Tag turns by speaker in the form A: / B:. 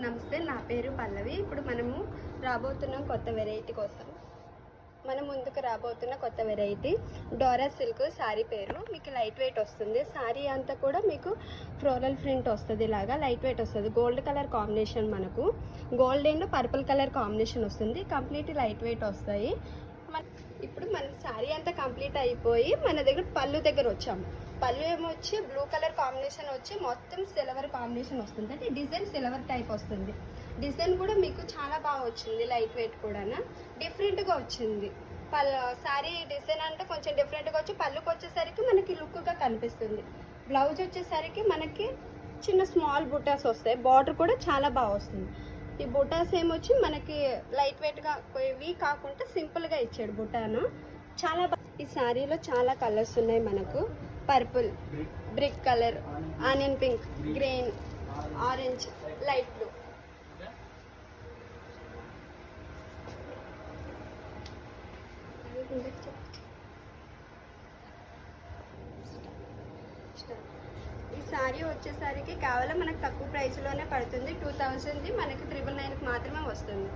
A: నమస్తే, నా పేరు పల్లవి. ఇప్పుడు మనము రాబోతున్నాం కొత్త వెరైటీ కోసం. మనం ముందుకు రాబోతున్న కొత్త వెరైటీ డోరా సిల్క్ శారీ. పేరు మీకు లైట్ వెయిట్ వస్తుంది. శారీ అంతా కూడా మీకు ఫ్లోరల్ ప్రింట్ వస్తుంది. ఇలాగా లైట్ వెయిట్ వస్తుంది. గోల్డ్ కలర్ కాంబినేషన్, మనకు gold and purple colour combination వస్తుంది. కంప్లీట్ లైట్ వెయిట్ వస్తాయి. ఇప్పుడు మన శారీ అంతా కంప్లీట్ అయిపోయి మన దగ్గర పళ్ళు దగ్గర వచ్చాము. పళ్ళు ఏమొచ్చి బ్లూ కలర్ కాంబినేషన్ వచ్చి మొత్తం సిల్వర్ కాంబినేషన్ వస్తుంది. అంటే డిజైన్ సిల్వర్ టైప్ వస్తుంది. డిజైన్ కూడా మీకు చాలా బాగా వచ్చింది. లైట్ వెయిట్ కూడా డిఫరెంట్గా వచ్చింది. శారీ డిజైన్ అంటే కొంచెం డిఫరెంట్గా వచ్చి పళ్ళుకి వచ్చేసరికి మనకి లుక్గా కనిపిస్తుంది. బ్లౌజ్ వచ్చేసరికి మనకి చిన్న స్మాల్ బుటాస్ వస్తాయి. బార్డర్ కూడా చాలా బాగా వస్తుంది. ఈ బుటాస్ ఏమొచ్చి మనకి లైట్ వెయిట్గా ఇవి కాకుండా సింపుల్గా ఇచ్చాడు బుటాను. చాలా ఈ శారీలో చాలా కలర్స్ ఉన్నాయి మనకు. Purple, brick colour, onion pink, green, orange, light blue. ఈ శారీ వచ్చేసరికి కేవలం మనకు తక్కువ ప్రైస్లోనే పడుతుంది. 2000 మనకి 999కి మాత్రమే వస్తుంది.